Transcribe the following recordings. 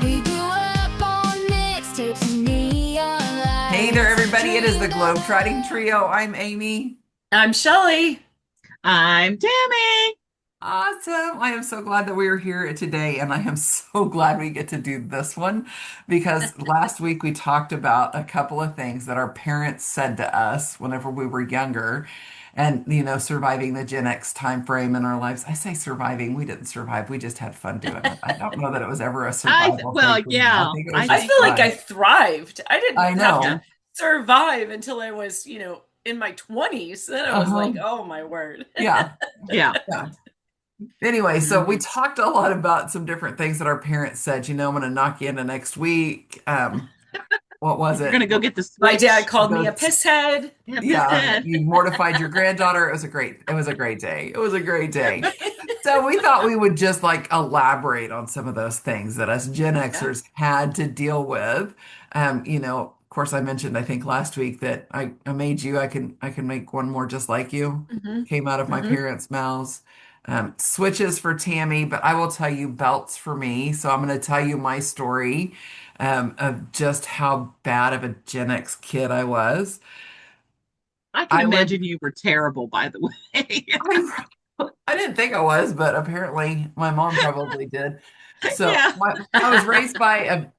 We grew up on mixtapes and neon lights. Hey there, everybody. It is the GlobeTrotting Trio. I'm Amy. I'm Shelley. I'm Tammy. Awesome. I am so glad that we are here today, and I am so glad we get to do this one because last week we talked about a couple of things that our parents said to us whenever we were younger and, surviving the Gen X time frame in our lives. I say surviving, we didn't survive. We just had fun doing it. I don't know that it was ever a survival thing Well, for me. I yeah, think it was I I just think feel like I fun. thrived. I I didn't have to know. survive until I was, in my 20s. Then I was Uh-huh. like, oh my word. Yeah. yeah. Yeah. Anyway, so we Mhm. talked a lot about some different things that our parents said. I'm going to knock you into next week. What was You're gonna it? go get the My dad switch. called me Go a t- pisshead. Yeah, yeah, pisshead. you mortified your granddaughter. It was a great day. It was a great day. So we thought we would just like elaborate on some of those things that us Gen Yeah. Xers had to deal with. Of course, I mentioned I think last week that I made you. I can make one more just like you. hmm Came out of my hmm parents' mouths. Switches for Tammy, but I will tell you belts for me. So I'm going to tell you my story of just how bad of a Gen X kid I was. I can I lived. imagine you were terrible, by the way. I, I didn't think I was, but apparently my mom probably did. So Yeah. I was raised by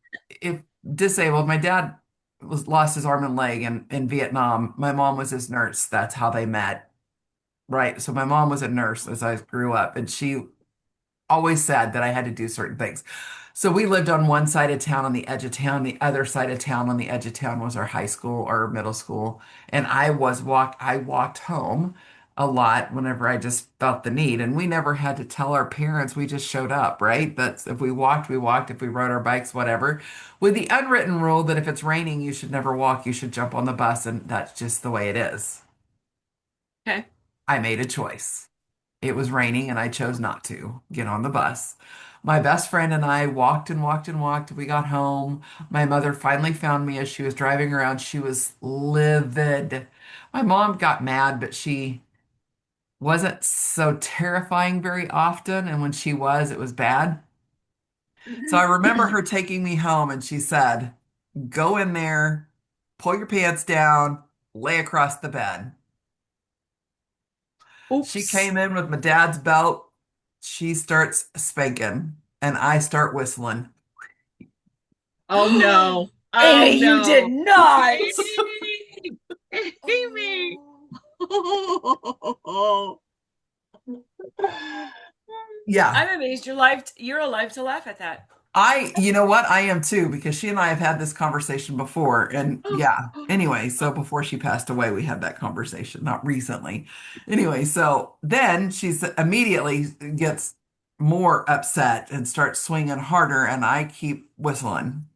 if disabled. My dad was lost his arm and leg in Vietnam. My mom was his nurse. That's how they met. Right. So my mom was a nurse as I grew up, and she always said that I had to do certain things. So we lived on one side of town on the edge of town. The other side of town on the edge of town was our high school or middle school. And I walked home a lot whenever I just felt the need. And we never had to tell our parents. We just showed up, right? That's if we walked, we walked. If we rode our bikes, whatever. With the unwritten rule that if it's raining, you should never walk, you should jump on the bus. And that's just the way it is. Okay. I made a choice. It was raining and I chose not to get on the bus. My best friend and I walked and walked and walked. We got home. My mother finally found me as she was driving around. She was livid. My mom got mad, but she wasn't so terrifying very often. And when she was, it was bad. So I hmm remember her taking me home and she said, go in there, pull your pants down, lay across the bed. She Oops. came in with my dad's belt. She starts spanking, and I start whistling. Oh no. Oh Amy, you did no. not. Amy. Amy. Yeah, I'm amazed you're alive to laugh at that. you know what? I am too, because she and I have had this conversation before. And yeah, anyway, so before she passed away, we had that conversation, not recently. Anyway, so then she's immediately gets more upset and starts swinging harder, and I keep whistling,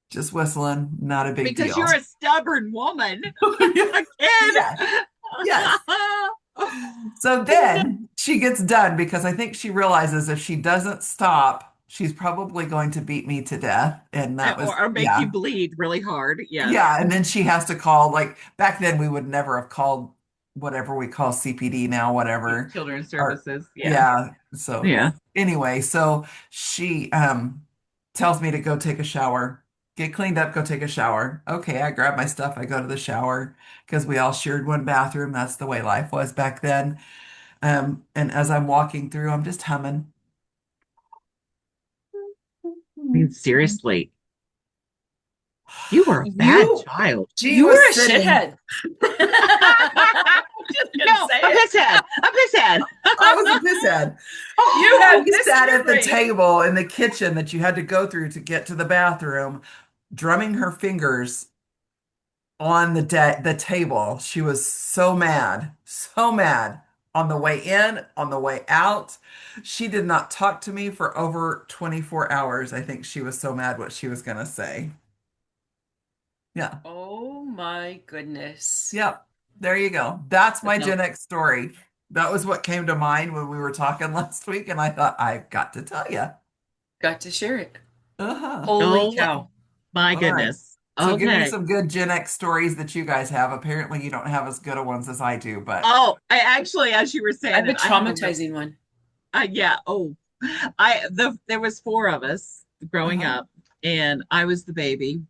just whistling, not a big Because deal. you're a stubborn woman. Yeah, yes, Again. yes. So then she gets done because I think she realizes if she doesn't stop, she's probably going to beat me to death. And that was, Or make you yeah. bleed really hard. Yes. Yeah. And then she has to call, like back then, we would never have called whatever we call CPD now, whatever. Children's Or, services. Yeah. yeah. So Yeah. anyway, so she tells me to go take a shower, get cleaned up, go take a shower. Okay. I grab my stuff, I go to the shower because we all shared one bathroom. That's the way life was back then. And as I'm walking through, I'm just humming. I mean, seriously, you were a bad You child. She you were was a sitting, shithead. I'm just gonna No, say a it. pisshead. A pisshead. I was a pisshead. You Oh, had She sat mystery at the brain. table in the kitchen that you had to go through to get to the bathroom, drumming her fingers on the table. She was so mad on the way in, on the way out. She did not talk to me for over 24 hours. I think she was so mad what she was going to say. Yeah. Oh my goodness. Yep. There you go. That's my no. Gen X story. That was what came to mind when we were talking last week, and I thought I've got to tell you. Got to share it. Uh-huh. Holy Oh cow. my All right. goodness. So give me Okay. some good Gen X stories that you guys have. Apparently, you don't have as good a ones as I do, but Oh, I actually, as you were I saying have a that, I have a real, traumatizing one. yeah. Oh, there was four of us growing uh-huh. up, and I was the baby.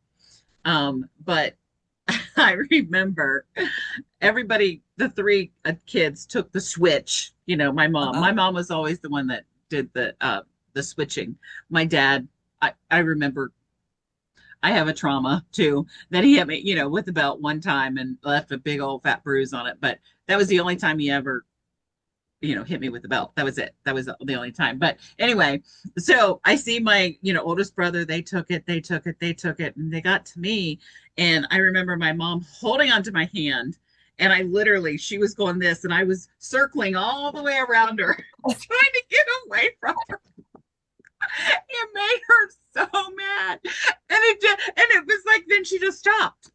But I remember everybody, the three kids took the switch. My mom. Uh-huh. My mom was always the one that did the switching. My dad, I remember I have a trauma too that he hit me, with the belt one time and left a big old fat bruise on it. But that was the only time he ever, hit me with the belt. That was it. That was the only time. But anyway, so I see my, oldest brother, they took it, and they got to me. And I remember my mom holding onto my hand. And I literally, she was going this, and I was circling all the way around her, trying to get away from her. It made her so mad. And it was like, then she just stopped.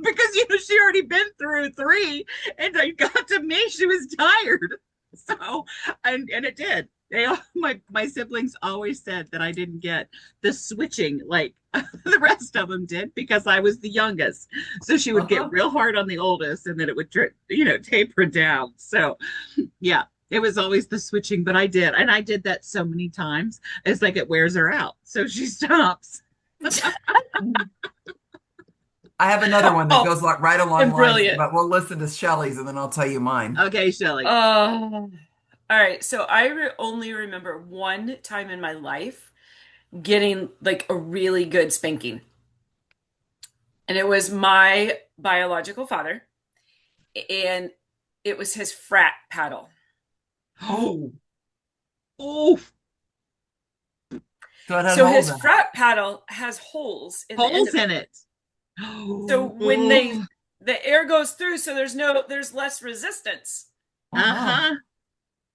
Because she already been through three, and I got to me, she was tired. So, and it did. My siblings always said that I didn't get the switching like the rest of them did because I was the youngest. So she would get real hard on the oldest, and then it would taper down. So yeah, it was always the switching, but I did that so many times. It's like it wears her out, so she stops. I have another one that goes right along lines, brilliant. but we'll listen to Shelley's and then I'll tell you mine. Okay, Shelley. All right. So I only remember one time in my life getting like a really good spanking. And it was my biological father, and it was his frat paddle. Oh, Oh, so it had So holes his in it. frat paddle has holes in the end holes of in it. it. So when the air goes through, so there's less resistance. Uh-huh.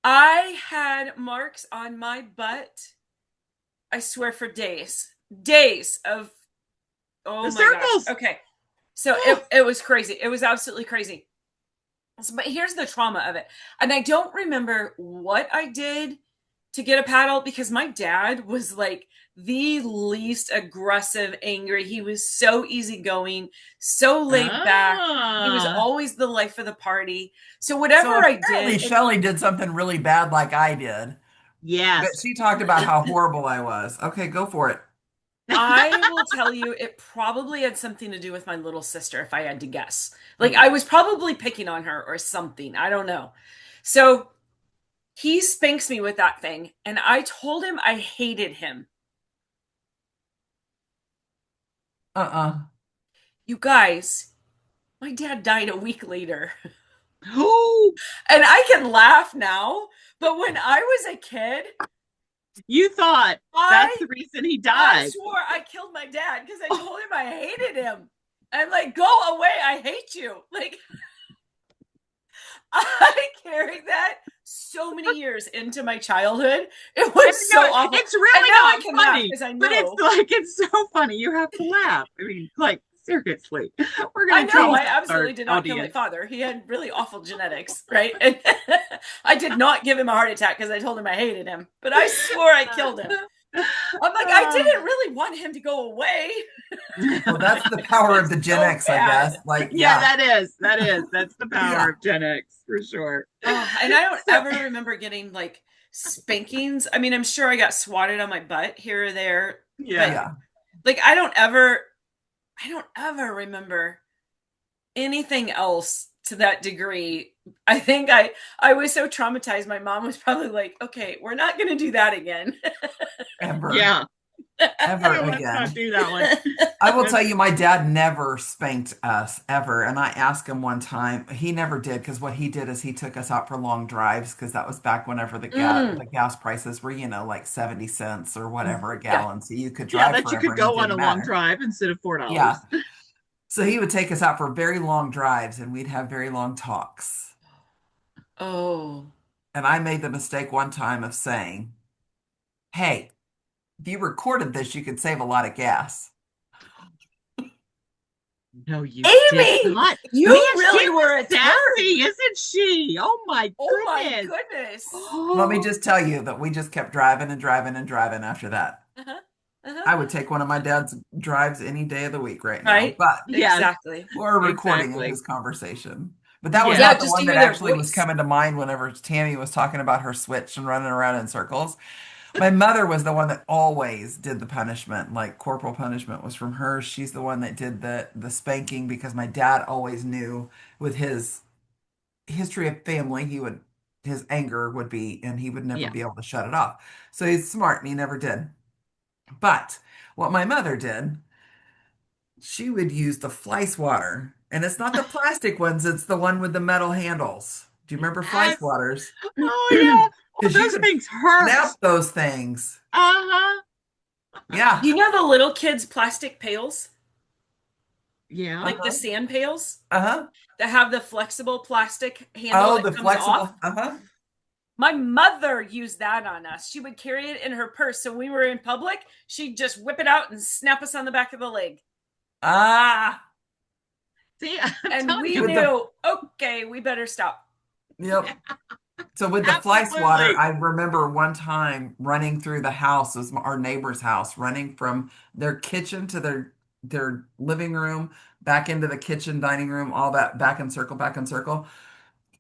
I had marks on my butt, I swear, for days. Days of, oh The my circles. gosh. Okay. So it was crazy. It was absolutely crazy. So, but here's the trauma of it. And I don't remember what I did to get a paddle because my dad was like the least aggressive, angry. He was so easygoing, so laid back. He was always the life of the party. So whatever So I apparently did, Shelley did something really bad like I did. But Yes. she talked about how horrible I was. Okay, go for it. I will tell you, it probably had something to do with my little sister, if I had to guess. Like, I was probably picking on her or something. I don't know. So he spanks me with that thing, and I told him I hated him. Uh-uh. You guys, my dad died a week later. Oh, And I can laugh now, but when I was a kid, you thought that's I the reason he I died. swore I killed my dad because I told him I hated him. I'm like, go away, I hate you. Like, I carried that so many years into my childhood. It was so awful. It's really and now not I can laugh funny, because I know. but it's so funny. You have to laugh. I mean, like seriously, we're I gonna know trouble I absolutely our did not kill my audience. father. He had really awful genetics, right? And I did not give him a heart attack because I told him I hated him, but I swore I killed him. I'm like, I didn't really want him to go away. Well, that's the power of the Gen So X, I bad. guess. Like, Yeah, yeah. that's the power Yeah. of Gen X for sure. And I don't ever remember getting like spankings. I mean, I'm sure I got swatted on my butt here or there. Yeah. Yeah. Like I don't ever remember anything else to that degree. I think I was so traumatized. My mom was probably like, "Okay, we're not going to do that again." Ever. Yeah. Ever Let's again. not do that one. I will tell you, my dad never spanked us ever. And I asked him one time, he never did, because what he did is he took us out for long drives, because that was back whenever the gas prices were, like 70 cents or whatever a gallon. So you could Yeah, drive that you forever could and it go on a didn't long matter. drive instead of $4. Yeah. So he would take us out for very long drives and we'd have very long talks. Oh. And I made the mistake one time of saying, hey, if you recorded this, you could save a lot of gas. No, you Amy, did not. you Man, really she's were a sassy, isn't she? Oh my Oh my goodness. goodness. Let me just tell you that we just kept driving and driving and driving after that. Uh-huh. Uh-huh. I would take one of my dad's drives any day of the week right now. Right? But Yes. Exactly. or a recording of Exactly. this conversation. But that was Yeah, not the just one to that hear their actually was voice. coming to mind whenever Tammy was talking about her switch and running around in circles. My mother was the one that always did the punishment. Like corporal punishment was from her. She's the one that did the spanking because my dad always knew with his history of family, his anger would be, and he would never Yeah. be able to shut it off. So he's smart and he never did. But what my mother did, she would use the fly swatter. And it's not the plastic ones, it's the one with the metal handles. Do you remember fly Yes. swatters? Oh yeah. Oh, Because you those could things hurt. snap those things. Uh-huh. Yeah. You know the little kids' plastic pails, Yeah. like the sand pails Uh-huh. that have the flexible plastic handle Oh, that the comes flexible. off? Uh-huh. My mother used that on us. She would carry it in her purse. So when we were in public, she'd just whip it out and snap us on the back of the leg. Ah. See, I'm And telling we you. With knew, okay, we better stop. Yep. So with the fly Absolutely. swatter, I remember one time running through the house, it was our neighbor's house, running from their kitchen to their living room, back into the kitchen, dining room, all that back in circle,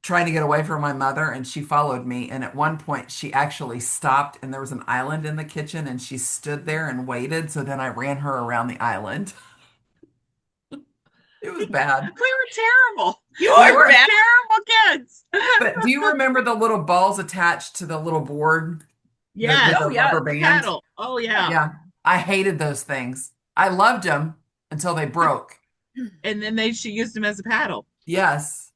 trying to get away from my mother, and she followed me. And at one point, she actually stopped, and there was an island in the kitchen, and she stood there and waited. So then I ran her around the island. It was bad. We were terrible. You We are were. bad. Terrible kids. But do you remember the little balls attached to the little board? Yes. With Oh, the yeah. rubber band? Paddle. Oh yeah. Yeah. I hated those things. I loved them until they broke. And then she used them as a paddle. Yes.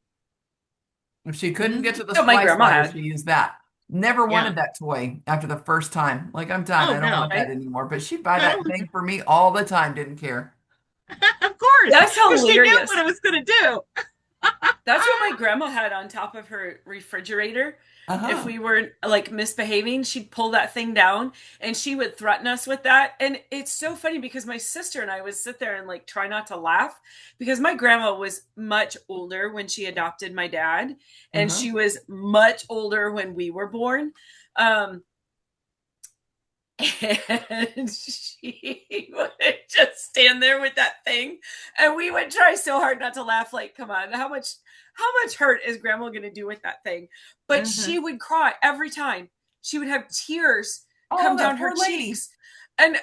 If she couldn't get to the So my splice grandma ladder, had. she used that. Never Yeah. wanted that toy after the first time. Like, I'm done. Oh I don't no. want that Right? anymore. But she'd buy That that thing for me all the time. Didn't care. Of course. That's 'Cause she knew hilarious. what it was gonna do. That's what my grandma had on top of her refrigerator. Uh-huh. If we were like misbehaving, she'd pull that thing down and she would threaten us with that. And it's so funny because my sister and I would sit there and like try not to laugh because my grandma was much older when she adopted my dad, and Uh-huh. she was much older when we were born. And she would just stand there with that thing, and we would try so hard not to laugh. Like, come on, how much hurt is grandma going to do with that thing? But she would cry every time. She would have tears come that down her poor lady. cheeks, and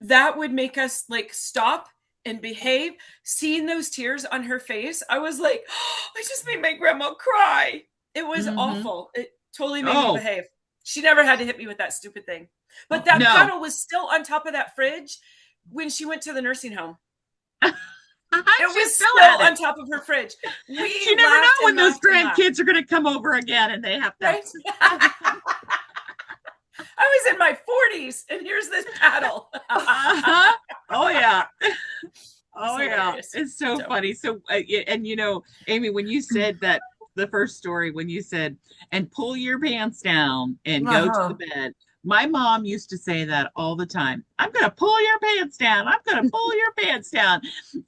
that would make us like stop and behave. Seeing those tears on her face, I was like, oh, I just made my grandma cry. It was awful. It totally made me behave. She never had to hit me with that stupid thing. But that paddle was still on top of that fridge when she went to the nursing home. It was still on top of her fridge. You never know when those grandkids are going to come over again and they have to. Right? I was in my 40s, and here's this paddle. Uh-huh. Oh, yeah. Oh, yeah. Hilarious. It's so funny. So, and you know, Amy, when you said that, the first story, when you said, and pull your pants down and go to the bed. My mom used to say that all the time. I'm going to pull your pants down. I'm going to pull your pants down.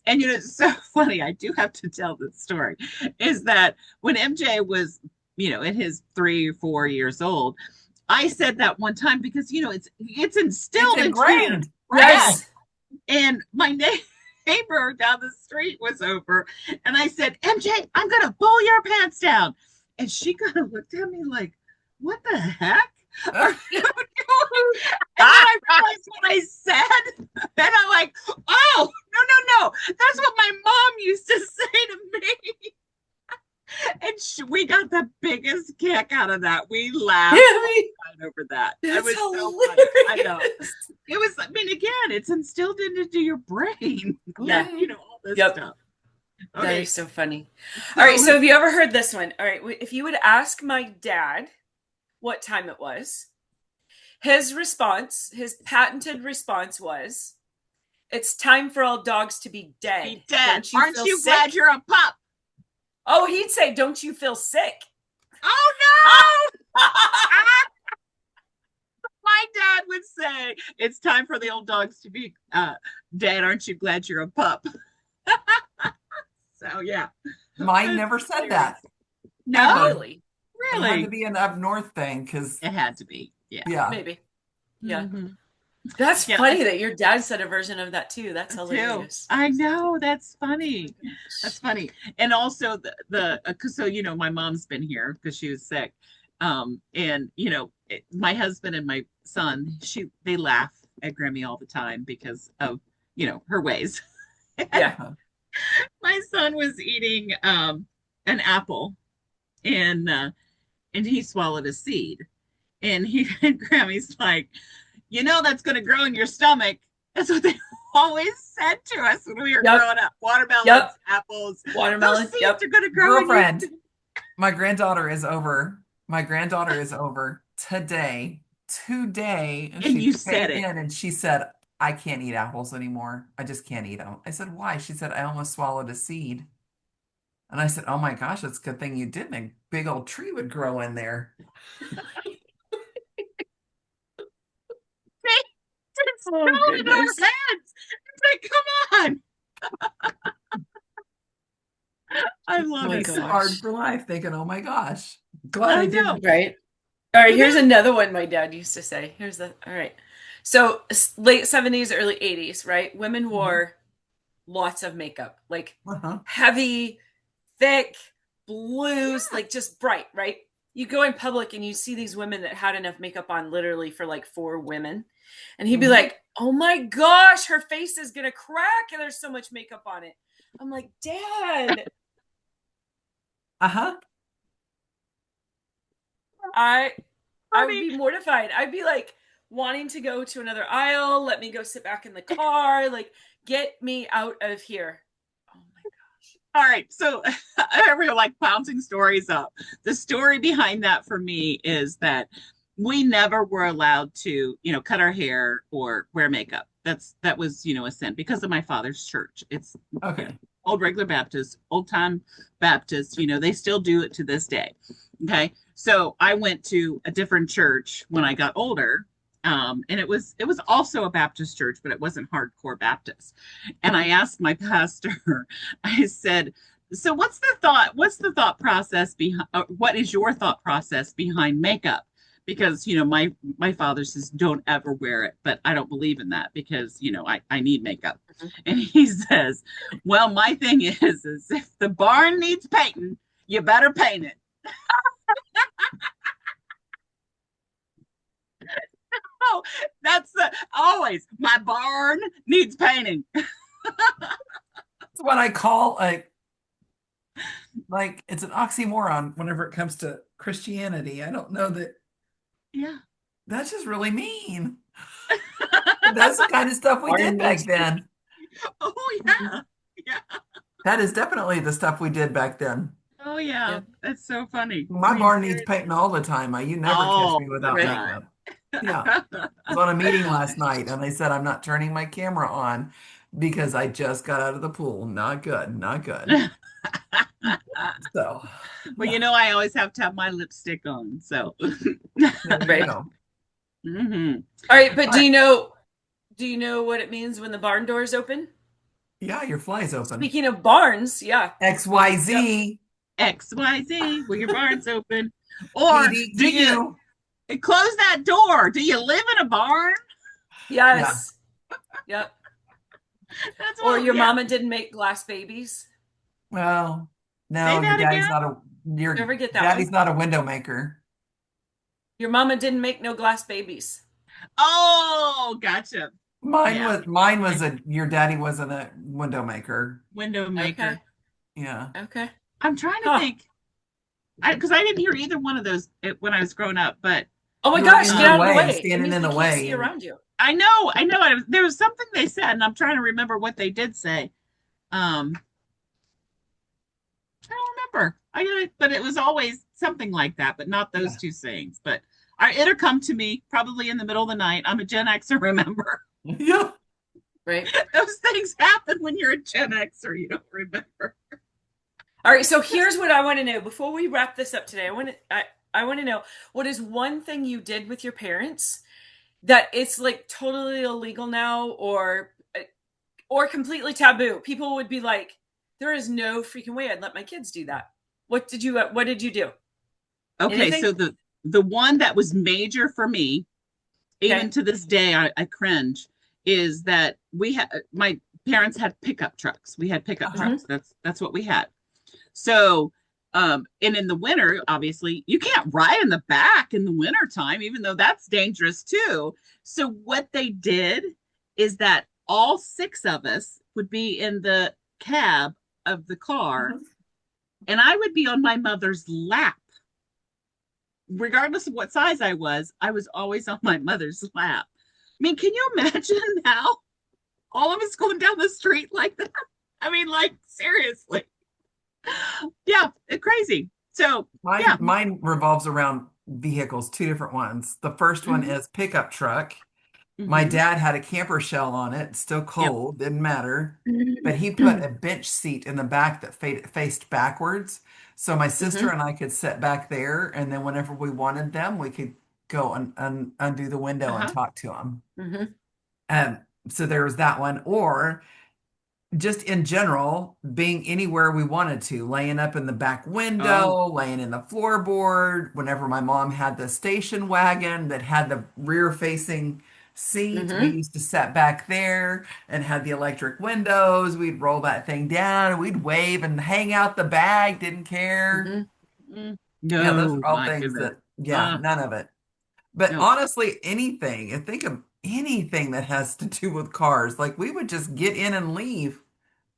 And, you know, it's so funny. I do have to tell this story is that when MJ was, you know, in his 3 or 4 years old, I said that one time because, you know, it's instilled It's into ingrained. you. Yes. And my neighbor down the street was over, and I said, MJ, I'm going to pull your pants down. And she kind of looked at me like, what the heck? Are you doing? And then I realized what I said. And I'm like, oh, no. That's what my mom used to say to me. And we got the biggest kick out of that. We laughed over that. It was so funny. I know. It was, I mean, again, it's instilled into your brain. Yeah. You know, all this stuff. Okay. That is so funny. So, all right. So have you ever heard this one? All right. If you would ask my dad what time it was, his patented response was, it's time for all dogs to be dead. Be dead. Aren't you glad you're a pup? Oh, he'd say, don't you feel sick? Oh, no! My dad would say, it's time for the old dogs to be dead. Aren't you glad you're a pup? So, yeah. Mine never said that. No? Really? It had to be an up north thing because it had to be. Yeah. Yeah. Maybe. Yeah. Mm-hmm. That's funny that your dad said a version of that too. That's hilarious. I know. That's funny. That's funny. And also so, you know, my mom's been here because she was sick. And my husband and my son, they laugh at Grammy all the time because of, her ways. Yeah. My son was eating an apple, and he swallowed a seed. And and Grammy's like, that's going to grow in your stomach. That's what they always said to us when we were growing up. Watermelons, apples, watermelon. Those seeds are going to grow Girlfriend, my granddaughter is over. My granddaughter is over today, and And she you said came it. in and she said, I can't eat apples anymore. I just can't eat them. I said, why? She said, I almost swallowed a seed. And I said, oh my gosh, it's a good thing you didn't. A big old tree would grow in there. It's in our heads. It's like, come on. I love it. It's hard for life thinking, oh my gosh. Glad I didn't. Right. All right, here's another one my dad used to say. All right. So late 70s, early 80s, right? Women wore lots of makeup, like heavy, thick, blues, like just bright, right? You go in public and you see these women that had enough makeup on literally for like 4 women. And he'd be like, oh my gosh, her face is going to crack and there's so much makeup on it. I'm like, Dad. I would be mortified. I'd be like wanting to go to another aisle. Let me go sit back in the car. Like, get me out of here. Oh my gosh. All right. So I really like bouncing stories up. The story behind that for me is that we never were allowed to, cut our hair or wear makeup. That was, a sin because of my father's church. It's old regular Baptist, old time Baptist, they still do it to this day. Okay. So I went to a different church when I got older. And it was also a Baptist church, but it wasn't hardcore Baptist. And I asked my pastor, I said, so what's the thought process behind, what is your thought process behind makeup? Because, my father says, don't ever wear it, but I don't believe in that because, I need makeup. And he says, well, my thing is if the barn needs painting, you better paint it. Oh, that's always my barn needs painting. That's what I call like it's an oxymoron whenever it comes to Christianity. I don't know that. Yeah. That's just really mean. That's the kind of stuff we did back then. Oh, yeah. Yeah. That is definitely the stuff we did back then. Oh, yeah. That's so funny. My barn needs painting all the time. You never catch me without makeup. Yeah. I was on a meeting last night and I said, I'm not turning my camera on because I just got out of the pool. Not good. Not good. So, well, I always have to have my lipstick on. So, there you go. All right. But do you know what it means when the barn doors open? Yeah, your fly's open. Speaking of barns, yeah. XYZ. Yep. XYZ, when your barn's open. Or do you close that door? Do you live in a barn? Yes. Yeah. Yep. Or your mama didn't make glass babies. Well, no, your daddy's not a window maker. Your mama didn't make no glass babies. Oh, gotcha. Mine was your daddy wasn't a window maker. Window maker. Okay. Yeah. Okay. I'm trying to think. Because I didn't hear either one of those when I was growing up, but oh my gosh, get out of the way. Standing in the way. See around you. I know. There was something they said, and I'm trying to remember what they did say. I don't remember. But it was always something like that, but not those two sayings. But it'll come to me probably in the middle of the night. I'm a Gen Xer, remember? Yeah. Right. Those things happen when you're a Gen Xer. You don't remember. All right. So here's what I want to know before we wrap this up today. I want to know, what is one thing you did with your parents that it's like totally illegal now or completely taboo? People would be like, there is no freaking way I'd let my kids do that. What did you do? Okay. Anything? So the one that was major for me, even to this day, I cringe, is that my parents had pickup trucks. We had pickup trucks. That's what we had. So And in the winter, obviously, you can't ride in the back in the winter time, even though that's dangerous too. So what they did is that all six of us would be in the cab of the car, Mhm. and I would be on my mother's lap. Regardless of what size I was always on my mother's lap. I mean, can you imagine now? All of us going down the street like that. I mean, like, seriously. Yeah, it's crazy. So, yeah. Mine revolves around vehicles, two different ones. The first one Mhm. is pickup truck. My Mhm. dad had a camper shell on it, still Yep. cold, didn't matter. But he put a bench seat in the back that faced backwards. So my sister Mhm. and I could sit back there, and then whenever we wanted them, we could go and undo the window and Uh-huh. talk to them. Mhm. And so there was that one. Or just in general, being anywhere we wanted to, laying up in the back Oh. window, laying in the floorboard. Whenever my mom had the station wagon that had the rear facing seat, we Mhm. used to sit back there and had the electric windows. We'd roll that thing down, we'd wave and hang out the bag, didn't care. Mhm. Mm. Yeah, those No, are all my things goodness. that, yeah, Uh, none of it. But no. honestly, anything, and think of anything that has to do with cars, like we would just get in and leave.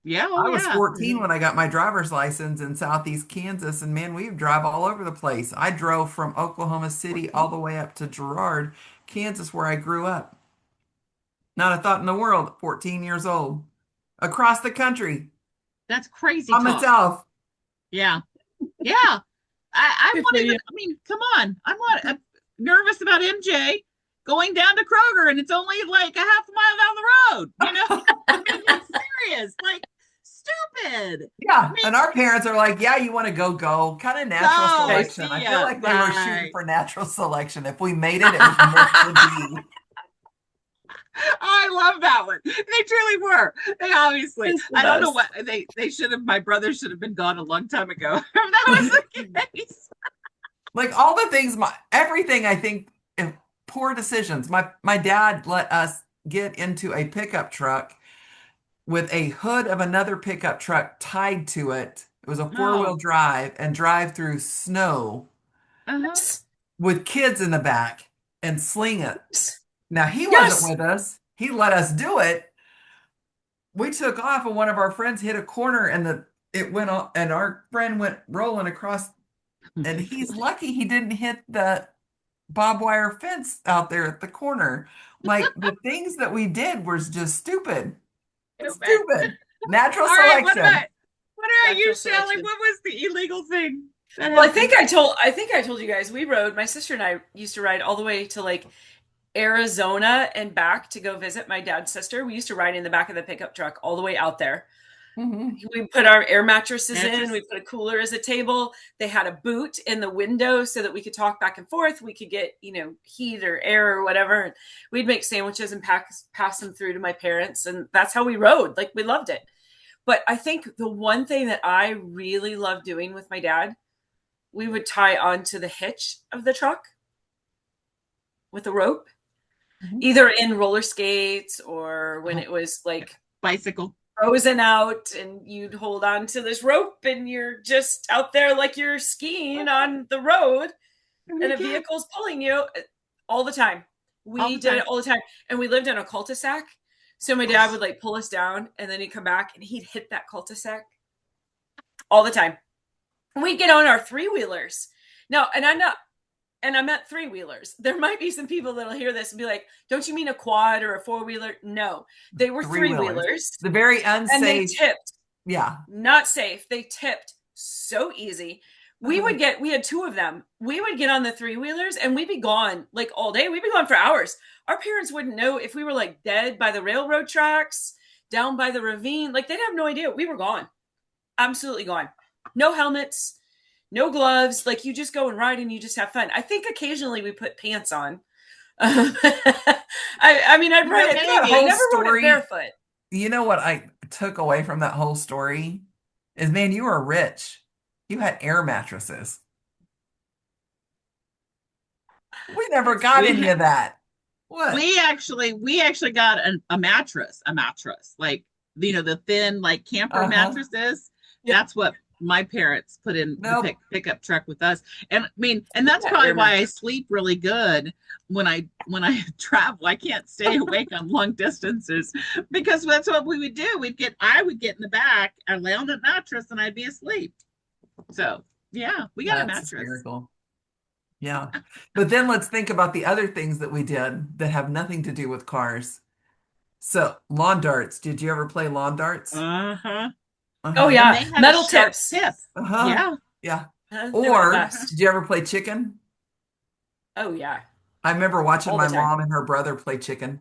Yeah, oh I was yeah. 14 Mhm. when I got my driver's license in Southeast Kansas, and man, we would drive all over the place. I drove from Oklahoma City all the way up to Girard, Kansas, where I grew up. Not a thought in the world at 14 years old. Across the country, That's crazy by talk. myself. Yeah. Yeah. I Good for won't even, you. I mean, come on. I'm nervous about MJ going down to Kroger and it's only like a half a mile down the road, you know? I mean, it's serious. Like, stupid. I Yeah, mean, and our parents are like, "Yeah, you want to go, go." Kind of natural go, Right. selection. see I feel ya. like they were shooting Right. for natural selection. If we made it, it was meant to be. I love that one. They truly were. They obviously, It's the I don't know best. what they should have, my brother should have been gone a long time ago. If that was the case. Like all the things, everything I think, poor decisions. My dad let us get into a pickup truck with a hood of another pickup truck tied to it. It was a four-wheel Oh, drive and drive through snow uh-huh. with kids in the back and sling it. Now he wasn't Yes. with us. He let us do it. We took off and one of our friends hit a corner and the it went on and our friend went rolling across and he's lucky he didn't hit the barbed wire fence out there at the corner. Like the things that we did was just stupid. Stupid. Stupid. Natural All right, selection. what about you, Natural Shelly? selection. What was the illegal thing that Well, happened? I think I told you guys we rode. My sister and I used to ride all the way to like Arizona and back to go visit my dad's sister. We used to ride in the back of the pickup truck all the way out there. Mhm. We put our air mattresses in. We Mattress? put a cooler as a table. They had a boot in the window so that we could talk back and forth. We could get, heat or air or whatever. And we'd make sandwiches and pass them through to my parents. And that's how we rode. Like we loved it. But I think the one thing that I really loved doing with my dad, we would tie onto the hitch of the truck with a rope, Mhm. either in roller skates or when Oh, it was like bicycle. frozen out and you'd hold on to this rope and you're just out there like you're skiing on the road and a Yeah, vehicle's pulling you all the time. all We the did time. it all the time. And we lived in a cul-de-sac. So my dad would like pull us down and then he'd come back and he'd hit that cul-de-sac all the time. And we'd get on our three-wheelers. No, and I'm at three-wheelers. There might be some people that'll hear this and be like, don't you mean a quad or a four-wheeler? No, they were Three-wheelers. three-wheelers The very and they unsafe. tipped. Yeah. Not safe. They tipped so easy. Uh, We had two of them. We would get on the three-wheelers and we'd be gone like all day. We'd be gone for hours. Our parents wouldn't know if we were like dead by the railroad tracks, down by the ravine. Like they'd have no idea. We were gone. Absolutely gone. No helmets, no gloves. Like you just go and ride and you just have fun. I think occasionally we put pants on. I mean, I'd ride it. that I whole never rode it story. barefoot. You know what I took away from that whole story is, man, you were rich. You had air mattresses. We never That's got true. any of that. What? We actually got a mattress, like the thin like camper Uh-huh. mattresses. Yeah. my parents put in the Nope. pickup truck with us. And I mean, and that's Yeah, probably air why I mattress. sleep really good when I travel. I can't stay awake on long distances because that's what we would do. I would get in the back, I lay on the mattress and I'd be asleep. So yeah, we got a That's mattress. hysterical. Yeah. But then let's think about the other things that we did that have nothing to do with cars. So, lawn darts. Did you ever play lawn darts? Uh-huh. Oh Uh-huh. And yeah, they had a metal sharp tips. tip. Uh-huh. Yeah. Yeah. They were the Or Uh-huh. best. did you ever play chicken? Oh yeah, I remember watching all the my time. mom and her brother play chicken.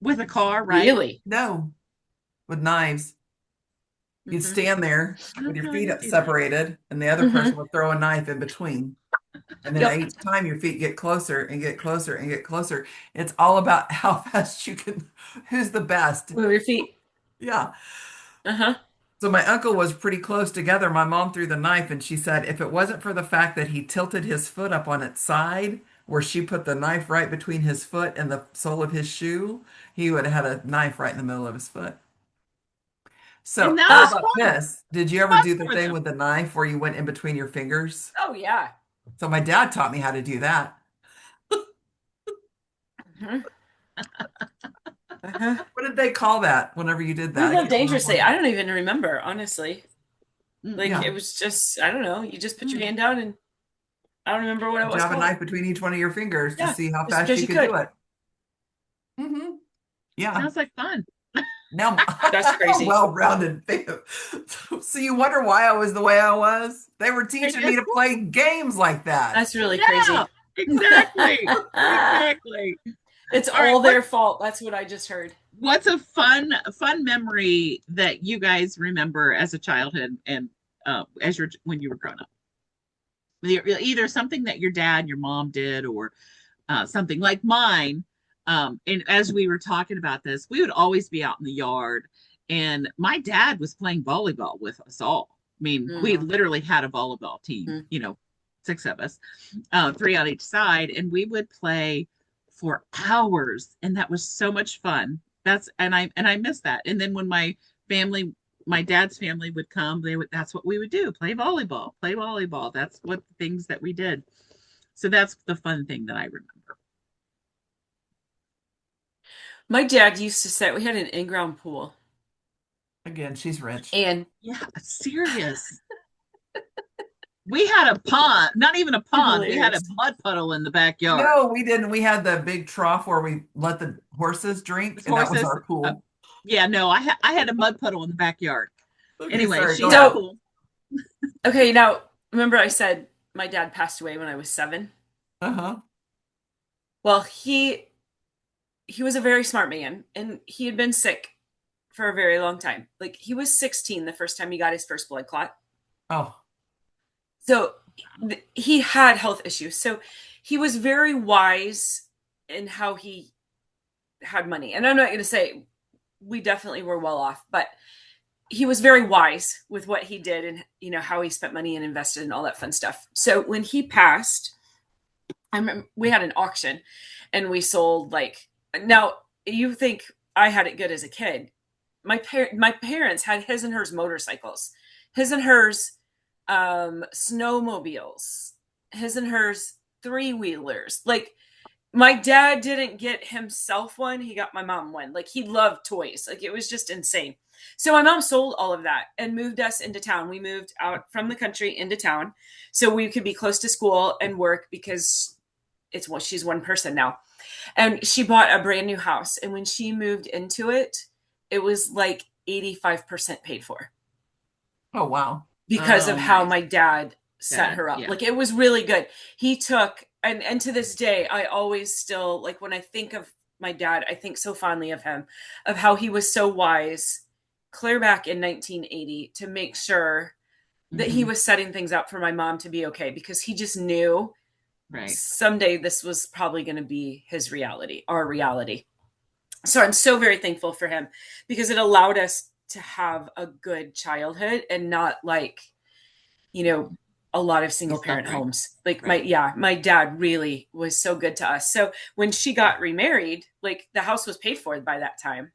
With a car, right? Really? No, with knives. You'd Hmm. stand there I with don't your know, I feet didn't do that. separated, and the other person Hmm. would throw a knife in between. And then Yep. each time your feet get closer and get closer and get closer. It's all about how fast you can, who's the best. Move your feet. Yeah. Uh-huh. So my uncle was pretty close together. My mom threw the knife and she said if it wasn't for the fact that he tilted his foot up on its side, where she put the knife right between his foot and the sole of his shoe, he would have had a knife right in the middle of his foot. And So that how was about fun. this? Did you ever Fun do the for thing them. with the knife where you went in between your fingers? Oh yeah. So my dad taught me how to do that. Mhm. Uh-huh. What did they call that whenever you did We that? I lived can't remember dangerously. what. I don't even remember, honestly. Like Mm-mm. Yeah. it was just, I don't know. You just put your Mm. hand down and I don't remember what it was Jab a called. knife between each one of your fingers to Yeah, see how just fast because you you could do could. it. Hmm. Yeah. Sounds like fun. Now That's I'm a crazy. well-rounded fan. So you wonder why I was the way I was? They were I teaching me guess. to play games like that. That's really Yeah, crazy. exactly. Exactly. It's All right, all their fault. That's what I just heard. what's a fun memory that you guys remember as a childhood and as your when you were growing up? Either something that your dad, your mom did, or something like mine. And as we were talking about this, we would always be out in the yard, and my dad was playing volleyball with us all. I mean, we Mhm. literally had a volleyball team, you know, six of us, three on each side, and we would play for hours, and that was so much fun. And I miss that. And then when family, my dad's family would come, that's what we would do, play volleyball. That's what the things that we did. So that's the fun thing that I remember. My dad used to say we had an in-ground pool, Again, she's rich. and Yeah, serious. We had a pond, not even a pond. We had a hilarious. mud puddle in the backyard. No, we didn't. We had the big trough where we let the horses drink, With and that was horses. our pool. Yeah, no, I had a mud puddle in the backyard. Okay, Anyway, sorry, she go had a ahead. So, pool. okay, now remember I said my dad passed away when I was 7? Uh-huh. Well, he was a very smart man and he had been sick for a very long time. Like he was 16 the first time he got his first blood clot. Oh, So he had health issues. So he was very wise in how he had money. And I'm not going to say we definitely were well off, but he was very wise with what he did and how he spent money and invested and all that fun stuff. So when he passed, I remember we had an auction and we sold like, now you think I had it good as a kid. My parents had his and hers motorcycles, his and hers snowmobiles, his and hers three-wheelers. Like my dad didn't get himself one, he got my mom one. Like he loved toys. Like it was just insane. So my mom sold all of that and moved us into town. We moved out from the country into town so we could be close to school and work because she's one person now. And she bought a brand new house, and when she moved into it, it was like 85% paid for oh wow. because of Oh, how nice. my dad set Dad, her up. yeah. Like it was really good. He took, and to this day, I always still, like when I think of my dad, I think so fondly of him, of how he was so wise clear back in 1980 to make sure that he Mhm. was setting things up for my mom to be okay, because he just knew Right. someday this was probably going to be his reality, our reality. So I'm so very thankful for him because it allowed us to have a good childhood and not like, a lot of Be single parent suffering. homes. Like Right. my dad really was so good to us. So when she got remarried, like the house was paid for by that time.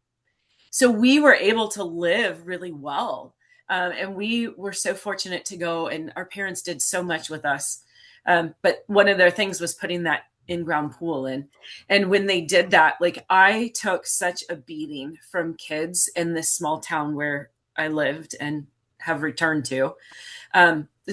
So we were able to live really well. And we were so fortunate to go, and our parents did so much with us. But one of their things was putting that in-ground pool in. And when they did that, like I took such a beating from kids in this small town where I lived and have returned to.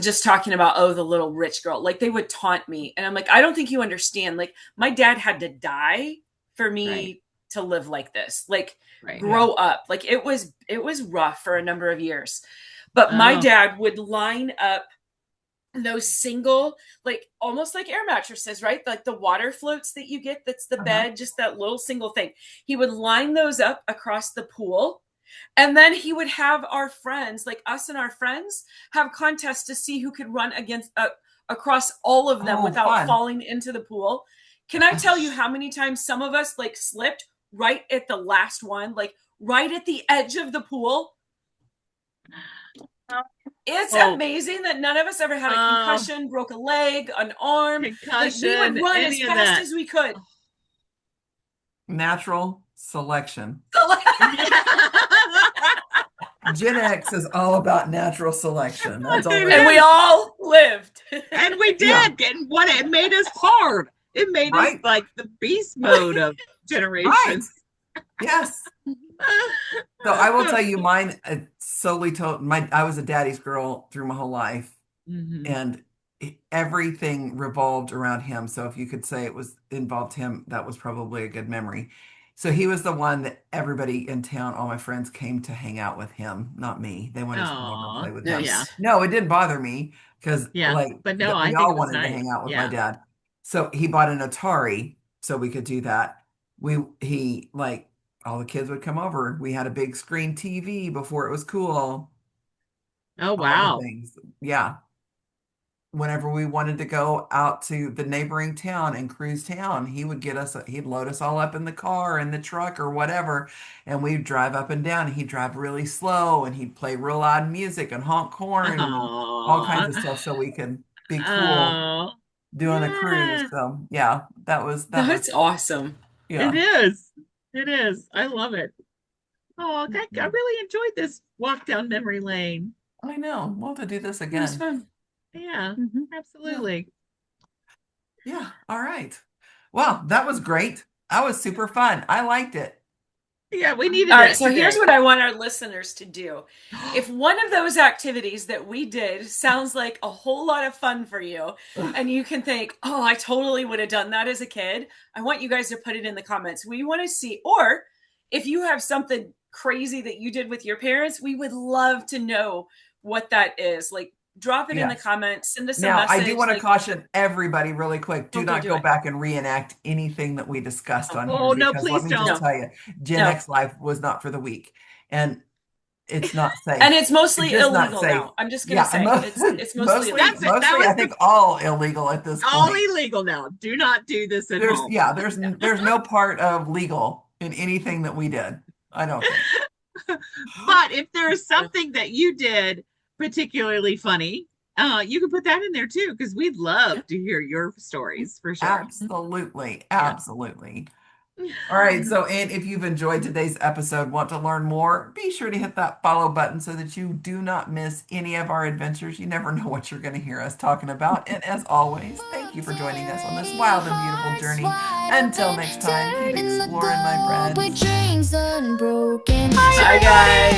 Just talking about, oh, the little rich girl, like they would taunt me. And I'm like, I don't think you understand. Like my dad had to die for me Right. to live like this, like Right. grow up. Like it was rough for a number of years. But my Oh. dad would line up those single, like almost like air mattresses, right? Like the water floats that you get, that's the bed, just that little single thing. He would line those up across the pool. And then he would have our friends, like us and our friends, have contests to see who could run against across all of them without falling into the pool. Can I tell you how many times some of us like slipped right at the last one, like right at the edge of the pool? It's amazing that none of us ever had a concussion, broke a leg, an arm. Concussion, like we would run as fast as we could. Natural selection. Gen X is all about natural selection. That's all. And we all lived. And we did. Yeah. And what it made us hard. It made us like the beast mode of generations. Right. Yes. So I will tell you, mine solely told. I was a daddy's girl through my whole life, and everything revolved around him. So if you could say it involved him, that was probably a good memory. So he was the one that everybody in town, all my friends, came to hang out with him, not me. They wanted to come over and play with him. Yeah. No, it didn't bother me because but no, we all wanted to hang out with my dad. So he bought an Atari so we could do that. He all the kids would come over. We had a big screen TV before it was cool. Oh, wow. Things. Yeah. Whenever we wanted to go out to the neighboring town and cruise town, he'd load us all up in the car, in the truck or whatever. And we'd drive up and down. He'd drive really slow and he'd play real loud music and honk horn and all kinds of stuff so we could be cool doing a cruise. So yeah, that's awesome. Yeah. It is. I love it. Oh, I really enjoyed this walk down memory lane. I know. We'll have to do this again. It was fun. Yeah, absolutely. Yeah. All right. Well, that was great. That was super fun. I liked it. Yeah, we needed it. All right, so here's what I want our listeners to do. If one of those activities that we did sounds like a whole lot of fun for you, and you can think, oh, I totally would have done that as a kid, I want you guys to put it in the comments. We want to see, or if you have something crazy that you did with your parents, we would love to know what that is. Like, drop it in the comments, send us a message. I do want to caution everybody really quick. Do not go back and reenact anything that we discussed on here. Oh, no, please let me don't. just tell you, Gen X life was not for the weak. And it's not safe. And it's mostly illegal now. I'm just going to say it's mostly illegal. Mostly, I think all illegal at this point. All illegal now. Do not do this at home. Yeah, there's no part of legal in anything that we did. I don't think. But if there is something that you did particularly funny, you can put that in there too, because we'd love to hear your stories for sure. Absolutely. All right, so and if you've enjoyed today's episode, want to learn more, be sure to hit that follow button so that you do not miss any of our adventures. You never know what you're going to hear us talking about. And as always, thank you for joining us on this wild and beautiful journey. Until next time, keep exploring, my friends. With dreams unbroken. Bye, guys.